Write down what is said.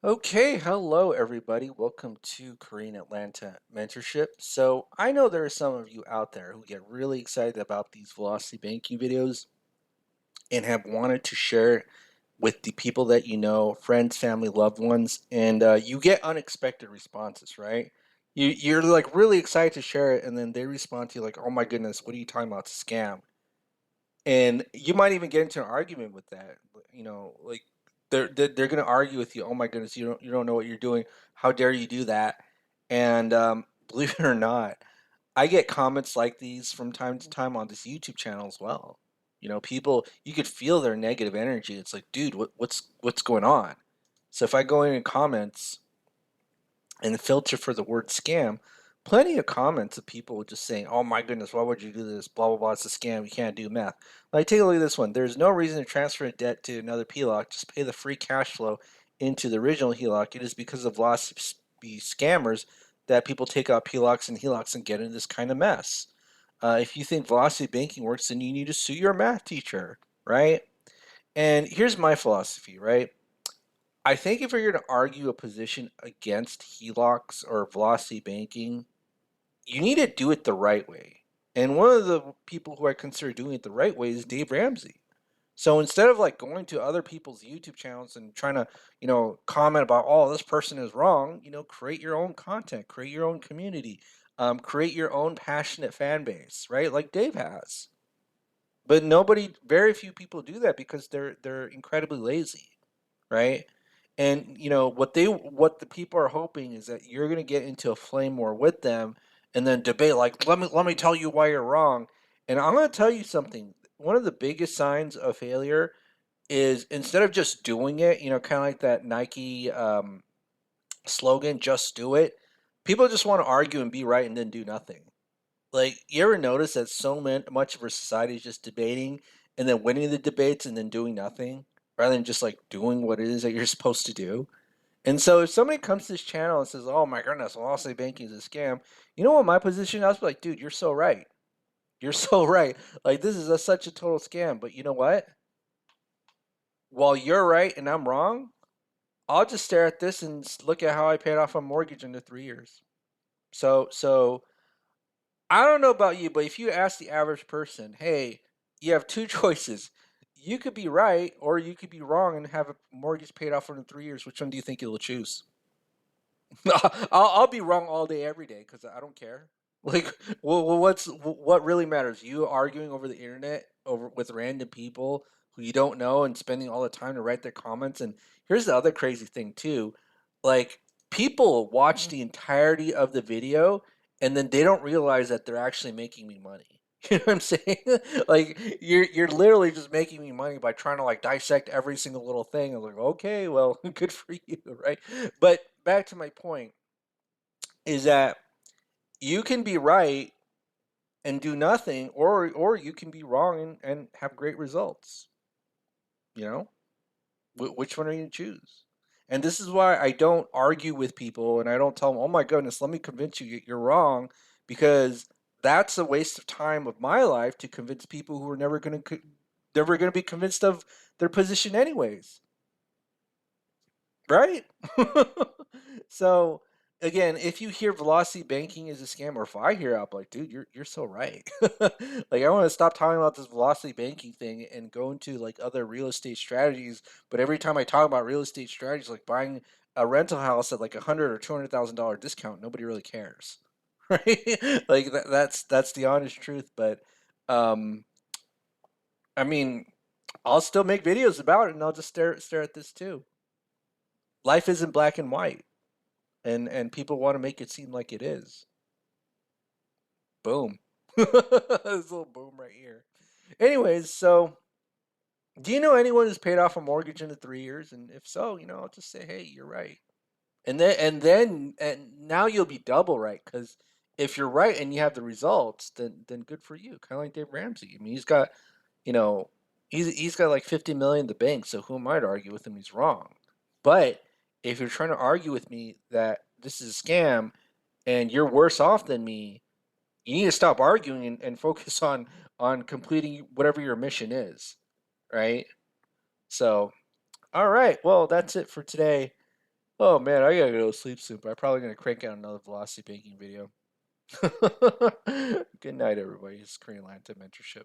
Okay, hello everybody. Welcome to Korean Atlanta Mentorship. So, I know there are some of you out there who get really excited about these velocity banking videos and have wanted to share it with the people that you know, friends, family, loved ones, and you get unexpected responses, right? You're like really excited to share it, and then they respond to you like, "Oh my goodness, what are you talking about? It's a scam." And you might even get into an argument with that. Like they're gonna argue with you. Oh my goodness, you don't know what you're doing. How dare you do that? And believe it or not, I get comments like these from time to time on this YouTube channel as well. People you could feel their negative energy. It's like, dude, what's going on? So if I go in comments and filter for the word scam, plenty of comments of people just saying, "Oh my goodness, why would you do this? Blah blah blah. It's a scam. You can't do math." Like, take a look at this one. There's no reason to transfer a debt to another HELOC. Just pay the free cash flow into the original HELOC. It is because of lost scammers that people take out HELOCs and HELOCs and get in this kind of mess. If you think velocity banking works, then you need to sue your math teacher, right? And here's my philosophy, right? I think if you're going to argue a position against HELOCs or velocity banking, you need to do it the right way. And one of the people who I consider doing it the right way is Dave Ramsey. So instead of like going to other people's YouTube channels and trying to, comment about, oh, this person is wrong, create your own content, create your own community, create your own passionate fan base, right? Like Dave has. But very few people do that because they're incredibly lazy, right? And what the people are hoping is that you're going to get into a flame war with them and then debate like let me tell you why you're wrong. And I'm going to tell you something. One of the biggest signs of failure is instead of just doing it, kind of like that Nike slogan, just do it. People just want to argue and be right and then do nothing. Like, you ever notice that much of our society is just debating and then winning the debates and then doing nothing rather than just like doing what it is that you're supposed to do? And so if somebody comes to this channel and says, "Oh my goodness, well, I'll say banking is a scam," you know what my position? I was like, "Dude, you're so right. You're so right. Like, this is such a total scam." But you know what? While you're right and I'm wrong, I'll just stare at this and look at how I paid off a mortgage into 3 years. So I don't know about you, but if you ask the average person, "Hey, you have two choices. You could be right or you could be wrong and have a mortgage paid off in 3 years. Which one do you think you'll choose?" I'll be wrong all day, every day, because I don't care. Like, what really matters? You arguing over the internet over with random people who you don't know and spending all the time to write their comments. And here's the other crazy thing too, like people watch the entirety of the video and then they don't realize that they're actually making me money. You know what I'm saying? Like you're literally just making me money by trying to like dissect every single little thing. I'm like, okay, well, good for you, right? But back to my point is that you can be right and do nothing, or you can be wrong and have great results. You know, which one are you going to choose? And this is why I don't argue with people and I don't tell them, "Oh my goodness, let me convince you you're wrong," because that's a waste of time of my life to convince people who are never going to be convinced of their position anyways. Right? So again, if you hear velocity banking is a scam, or if I hear it, I'm like, dude, you're so right. Like, I want to stop talking about this velocity banking thing and go into like other real estate strategies. But every time I talk about real estate strategies, like buying a rental house at like $100,000 or $200,000 discount, nobody really cares. Right? Like that's the honest truth. But um, I mean, I'll still make videos about it, and I'll just stare at this too. Life isn't black and white, and people want to make it seem like it is. Boom. This little boom right here. Anyways, so do you know anyone who's paid off a mortgage into 3 years? And if so, I'll just say, hey, you're right. And now you'll be double right, because if you're right and you have the results, then good for you. Kind of like Dave Ramsey. I mean, you know, he's got like 50 million in the bank. So who am I to argue with him? He's wrong. But if you're trying to argue with me that this is a scam and you're worse off than me, you need to stop arguing and focus on completing whatever your mission is, right? So, all right. Well, that's it for today. Oh man, I gotta go to sleep soon, but I'm probably gonna crank out another velocity banking video. Good night, everybody. It's Korean Lanta Mentorship.